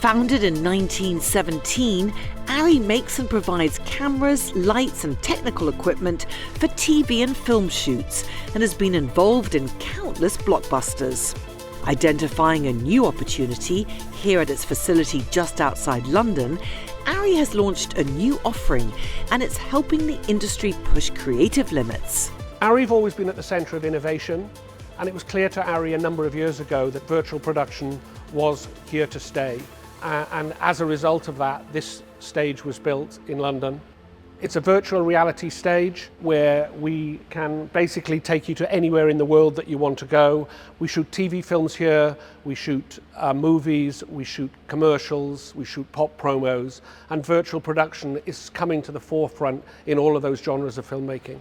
Founded in 1917, ARRI makes and provides cameras, lights and technical equipment for TV and film shoots and has been involved in countless blockbusters. Identifying a new opportunity here at its facility just outside London, ARRI has launched a new offering and it's helping the industry push creative limits. ARRI have always been at the centre of innovation, and it was clear to ARRI a number of years ago that virtual production was here to stay. And as a result of that, this stage was built in London. It's a virtual reality stage where we can basically take you to anywhere in the world that you want to go. We shoot TV films here, we shoot movies, we shoot commercials, we shoot pop promos, and virtual production is coming to the forefront in all of those genres of filmmaking.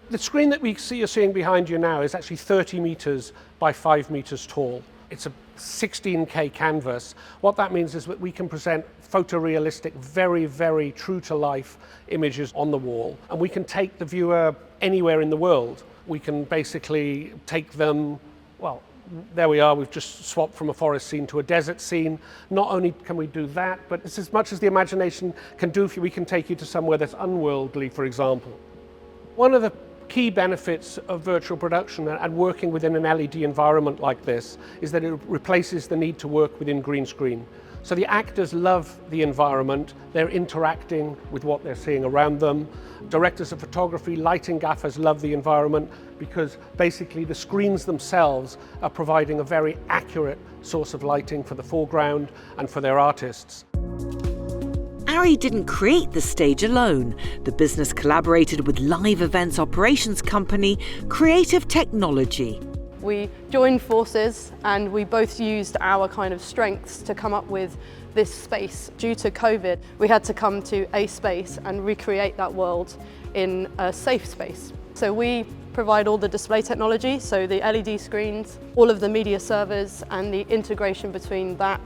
The screen that you're seeing behind you now is actually 30 meters by 5 meters tall. It's a 16K canvas. What that means is that we can present photorealistic, very, very true to life images on the wall. And we can take the viewer anywhere in the world. We can basically take them, well, there we are, we've just swapped from a forest scene to a desert scene. Not only can we do that, but it's as much as the imagination can do for you, we can take you to somewhere that's unworldly, for example. One of the key benefits of virtual production and working within an LED environment like this is that it replaces the need to work within green screen. So the actors love the environment, they're interacting with what they're seeing around them. Directors of photography, lighting gaffers love the environment because basically the screens themselves are providing a very accurate source of lighting for the foreground and for their artists. ARRI didn't create the stage alone. The business collaborated with live events operations company Creative Technology. We joined forces and we both used our kind of strengths to come up with this space. Due to COVID, we had to come to a space and recreate that world in a safe space. So we provide all the display technology, so the LED screens, all of the media servers and the integration between that.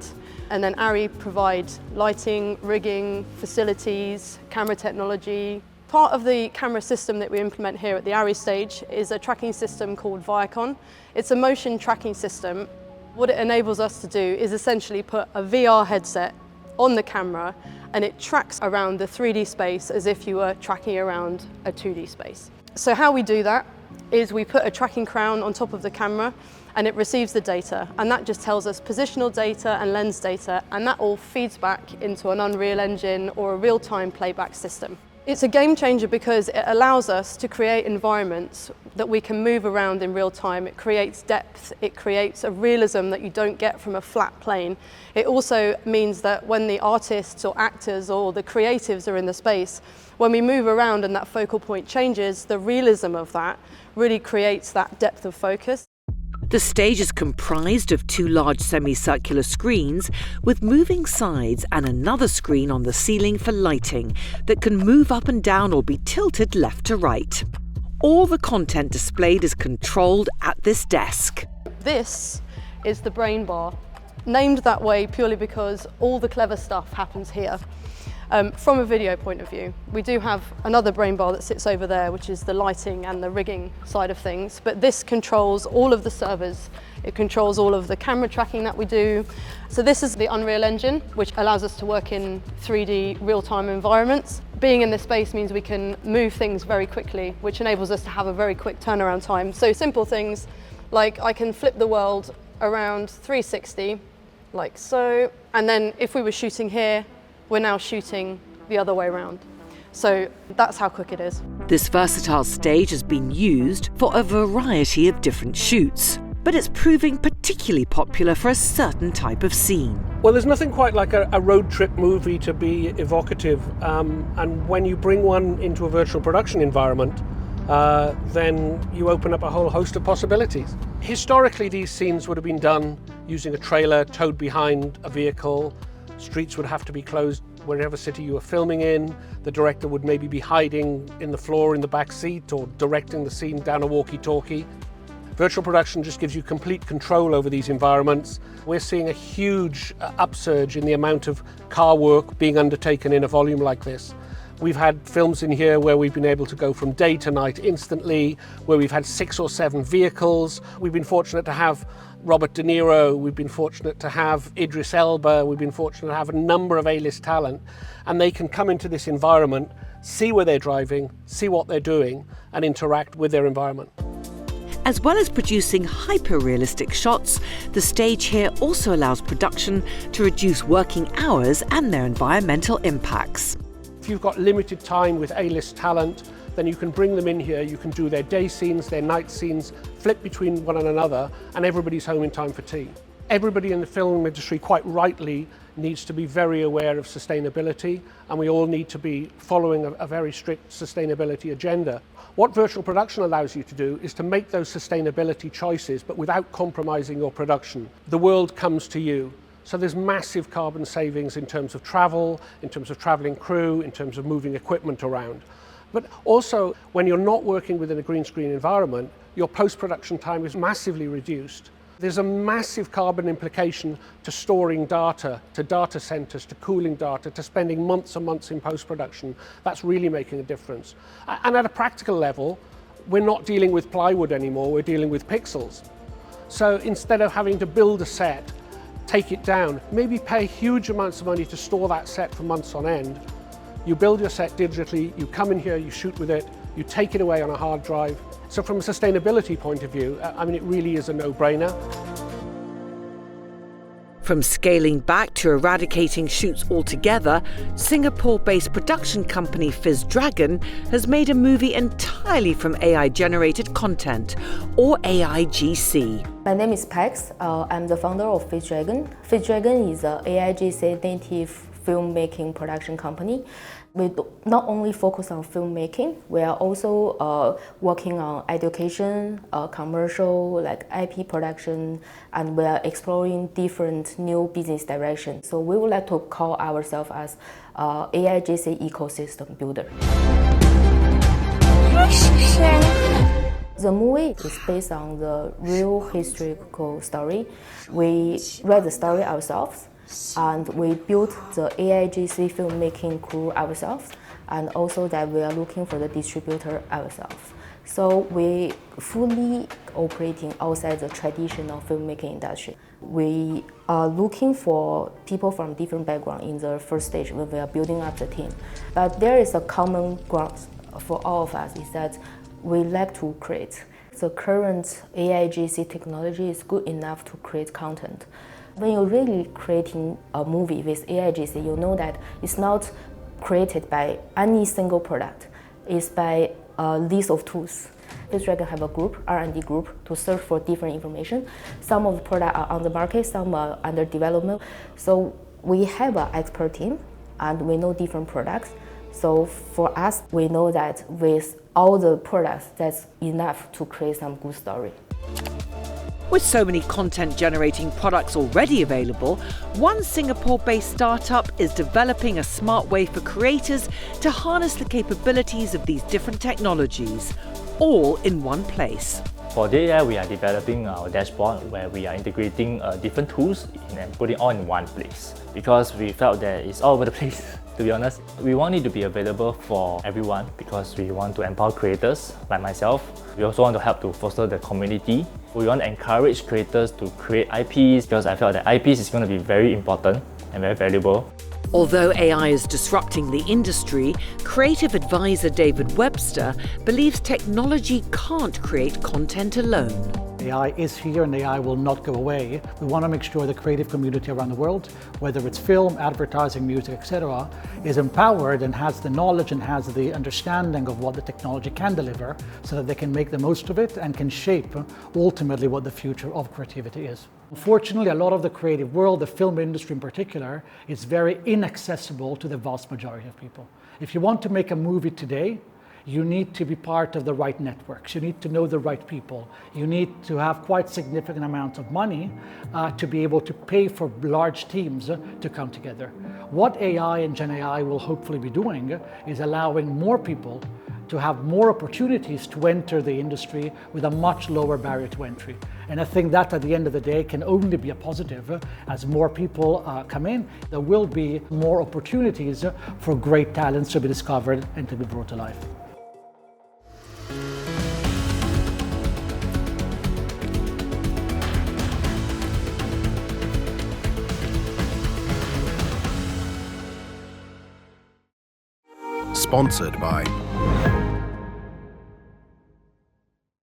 And then ARRI provide lighting, rigging, facilities, camera technology. Part of the camera system that we implement here at the ARRI stage is a tracking system called Viacon. It's a motion tracking system. What it enables us to do is essentially put a VR headset on the camera and it tracks around the 3D space as if you were tracking around a 2D space. So how we do that is we put a tracking crown on top of the camera and it receives the data, and that just tells us positional data and lens data, and that all feeds back into an Unreal Engine or a real-time playback system. It's a game changer because it allows us to create environments that we can move around in real time. It creates depth, it creates a realism that you don't get from a flat plane. It also means that when the artists or actors or the creatives are in the space, when we move around and that focal point changes, the realism of that really creates that depth of focus. The stage is comprised of 2 large semicircular screens with moving sides and another screen on the ceiling for lighting that can move up and down or be tilted left to right. All the content displayed is controlled at this desk. This is the brain bar, named that way purely because all the clever stuff happens here. From a video point of view, we do have another brain bar that sits over there, which is the lighting and the rigging side of things, but this controls all of the servers. It controls all of the camera tracking that we do. So this is the Unreal Engine, which allows us to work in 3D real-time environments. Being in this space means we can move things very quickly, which enables us to have a very quick turnaround time. So simple things like I can flip the world around 360, like so, and then if we were shooting here, we're now shooting the other way around. So that's how quick it is. This versatile stage has been used for a variety of different shoots, but it's proving particularly popular for a certain type of scene. Well, there's nothing quite like a road trip movie to be evocative, and when you bring one into a virtual production environment, then you open up a whole host of possibilities. Historically, these scenes would have been done using a trailer towed behind a vehicle. Streets would have to be closed wherever city you were filming in. The director would maybe be hiding in the floor in the back seat or directing the scene down a walkie-talkie. Virtual production just gives you complete control over these environments. We're seeing a huge upsurge in the amount of car work being undertaken in a volume like this. We've had films in here where we've been able to go from day to night instantly, where we've had 6 or 7 vehicles. We've been fortunate to have Robert De Niro, we've been fortunate to have Idris Elba, we've been fortunate to have a number of A-list talent, and they can come into this environment, see where they're driving, see what they're doing, and interact with their environment. As well as producing hyper-realistic shots, the stage here also allows production to reduce working hours and their environmental impacts. If you've got limited time with A-list talent, then you can bring them in here, you can do their day scenes, their night scenes, flip between one another, and everybody's home in time for tea. Everybody in the film industry, quite rightly, needs to be very aware of sustainability, and we all need to be following a very strict sustainability agenda. What virtual production allows you to do is to make those sustainability choices, but without compromising your production. The world comes to you. So there's massive carbon savings in terms of travel, in terms of traveling crew, in terms of moving equipment around. But also, when you're not working within a green screen environment, your post-production time is massively reduced. There's a massive carbon implication to storing data, to data centers, to cooling data, to spending months and months in post-production. That's really making a difference. And at a practical level, we're not dealing with plywood anymore, we're dealing with pixels. So instead of having to build a set, take it down, maybe pay huge amounts of money to store that set for months on end. You build your set digitally, you come in here, you shoot with it, you take it away on a hard drive. So from a sustainability point of view, I mean, it really is a no-brainer. From scaling back to eradicating shoots altogether, Singapore-based production company Fizz Dragon has made a movie entirely from AI-generated content, or AIGC. My name is Pax. I'm the founder of Fizz Dragon. Fizz Dragon is an AIGC native filmmaking production company. We not only focus on filmmaking, we are also working on education, commercial, like IP production, and we are exploring different new business directions. So we would like to call ourselves as AIGC ecosystem builder. The movie is based on the real historical story. We read the story ourselves, and we built the AIGC filmmaking crew ourselves, and also that we are looking for the distributor ourselves. So we fully operating outside the traditional filmmaking industry. We are looking for people from different backgrounds in the first stage when we are building up the team. But there is a common ground for all of us is that we like to create. The current AIGC technology is good enough to create content. When you're really creating a movie with AIGC, you know that it's not created by any single product. It's by a list of tools. Fizz Dragon have a group, R&D group, to search for different information. Some of the products are on the market, some are under development. So we have an expert team, and we know different products. So for us, we know that with all the products, that's enough to create some good story. With so many content-generating products already available, one Singapore-based startup is developing a smart way for creators to harness the capabilities of these different technologies, all in one place. For the AI, we are developing our dashboard where we are integrating different tools and putting all in one place, because we felt that it's all over the place. To be honest, we want it to be available for everyone because we want to empower creators like myself. We also want to help to foster the community. We want to encourage creators to create IPs because I felt that IPs is going to be very important and very valuable. Although AI is disrupting the industry, creative advisor David Webster believes technology can't create content alone. AI is here and AI will not go away. We want to make sure the creative community around the world, whether it's film, advertising, music, etc., is empowered and has the knowledge and has the understanding of what the technology can deliver so that they can make the most of it and can shape ultimately what the future of creativity is. Unfortunately, a lot of the creative world, the film industry in particular, is very inaccessible to the vast majority of people. If you want to make a movie today, you need to be part of the right networks. You need to know the right people. You need to have quite significant amounts of money to be able to pay for large teams to come together. What AI and Gen AI will hopefully be doing is allowing more people to have more opportunities to enter the industry with a much lower barrier to entry. And I think that at the end of the day can only be a positive. As more people come in, there will be more opportunities for great talents to be discovered and to be brought to life. Sponsored by